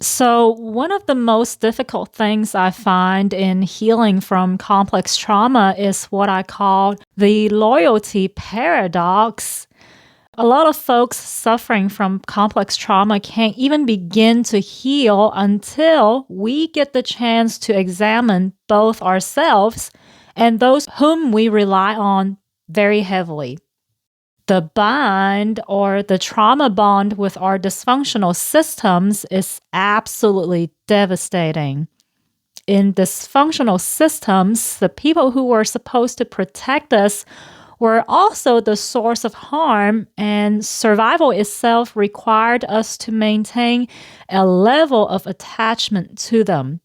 So, one of the most difficult things I find in healing from complex trauma is what I call the loyalty paradox. A lot of folks suffering from complex trauma can't even begin to heal until we get the chance to examine both ourselves and those whom we rely on very heavily. The bind or the trauma bond with our dysfunctional systems is absolutely devastating. In dysfunctional systems, the people who were supposed to protect us were also the source of harm, and survival itself required us to maintain a level of attachment to them.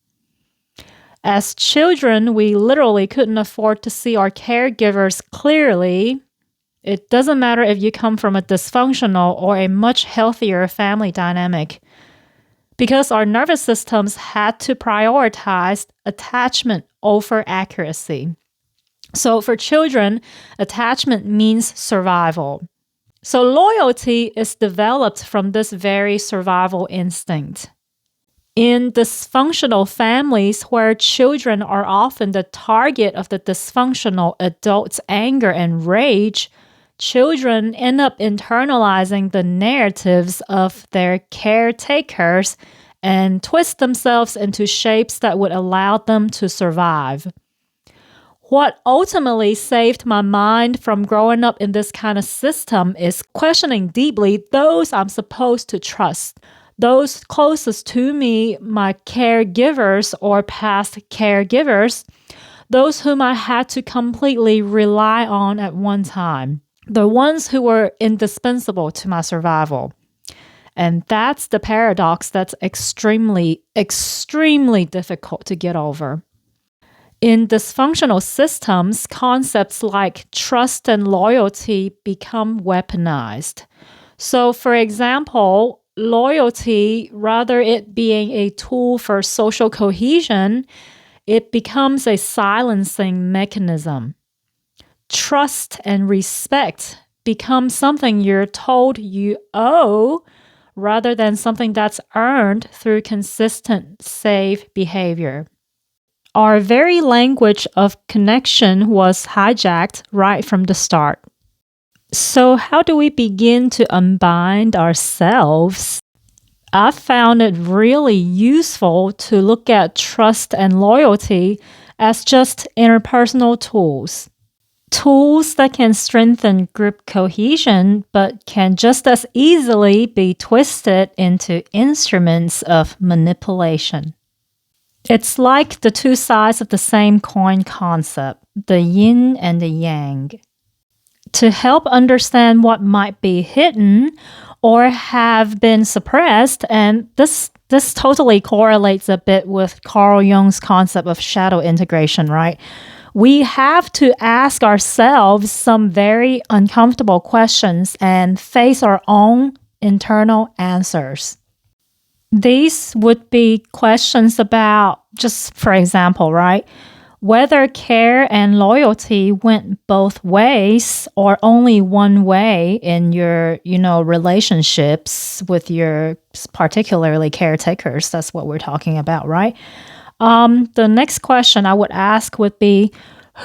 As children, we literally couldn't afford to see our caregivers clearly. It doesn't matter if you come from a dysfunctional or a much healthier family dynamic, because our nervous systems had to prioritize attachment over accuracy. So for children, attachment means survival. So loyalty is developed from this very survival instinct. In dysfunctional families where children are often the target of the dysfunctional adult's anger and rage, children end up internalizing the narratives of their caretakers and twist themselves into shapes that would allow them to survive. What ultimately saved my mind from growing up in this kind of system is questioning deeply those I'm supposed to trust, those closest to me, my caregivers or past caregivers, those whom I had to completely rely on at one time, the ones who were indispensable to my survival. And that's the paradox that's extremely, extremely difficult to get over. In dysfunctional systems, concepts like trust and loyalty become weaponized. So, for example, loyalty, rather it being a tool for social cohesion, it becomes a silencing mechanism. Trust and respect become something you're told you owe rather than something that's earned through consistent, safe behavior. Our very language of connection was hijacked right from the start. So, how do we begin to unbind ourselves? I found it really useful to look at trust and loyalty as just interpersonal tools. Tools that can strengthen group cohesion, but can just as easily be twisted into instruments of manipulation. It's like the two sides of the same coin concept, the yin and the yang. To help understand what might be hidden or have been suppressed, and this totally correlates a bit with Carl Jung's concept of shadow integration, right? We have to ask ourselves some very uncomfortable questions and face our own internal answers. These would be questions about, just for example, right? Whether care and loyalty went both ways or only one way in your, relationships with your particularly caretakers. That's what we're talking about, right? The next question I would ask would be,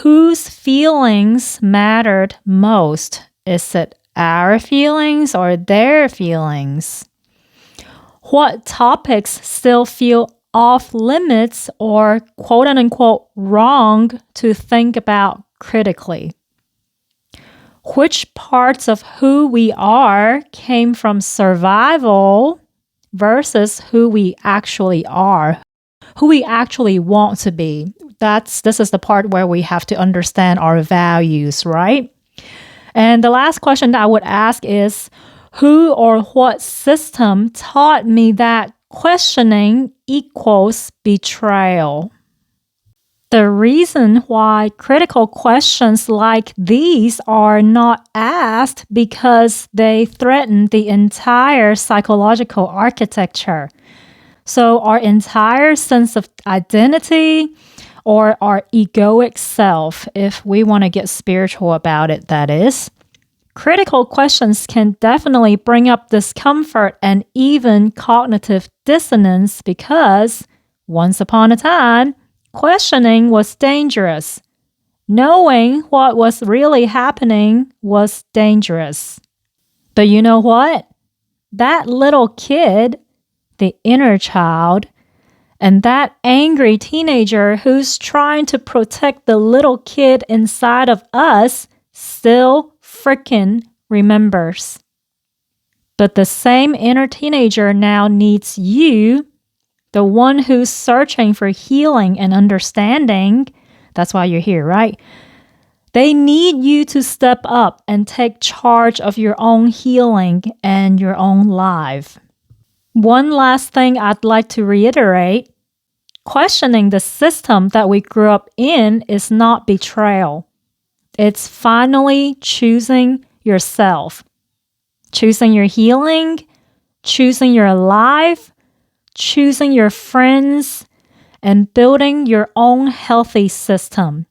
whose feelings mattered most? Is it our feelings or their feelings? What topics still feel off limits or quote unquote wrong to think about critically? Which parts of who we are came from survival versus who we actually are, who we actually want to be? This is the part where we have to understand our values, right? And the last question that I would ask is, who or what system taught me that questioning equals betrayal? The reason why critical questions like these are not asked because they threaten the entire psychological architecture. So our entire sense of identity or our egoic self, if we want to get spiritual about it, that is. Critical questions can definitely bring up discomfort and even cognitive dissonance because, once upon a time, questioning was dangerous. Knowing what was really happening was dangerous. But you know what? That little kid, the inner child, and that angry teenager who's trying to protect the little kid inside of us still frickin' remembers. But the same inner teenager now needs you, the one who's searching for healing and understanding. That's why you're here, right? They need you to step up and take charge of your own healing and your own life. One last thing I'd like to reiterate. Questioning the system that we grew up in is not betrayal. It's finally choosing yourself, choosing your healing, choosing your life, choosing your friends, and building your own healthy system.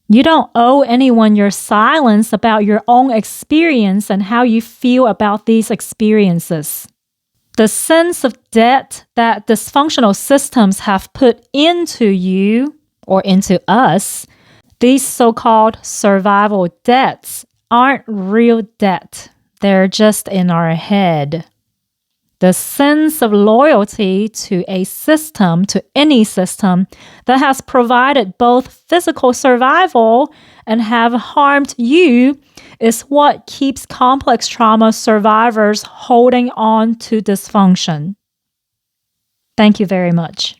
You don't owe anyone your silence about your own experience and how you feel about these experiences. The sense of debt that dysfunctional systems have put into you or into us, these so-called survival debts, aren't real debt. They're just in our head. The sense of loyalty to a system, to any system that has provided both physical survival and have harmed you is what keeps complex trauma survivors holding on to dysfunction. Thank you very much.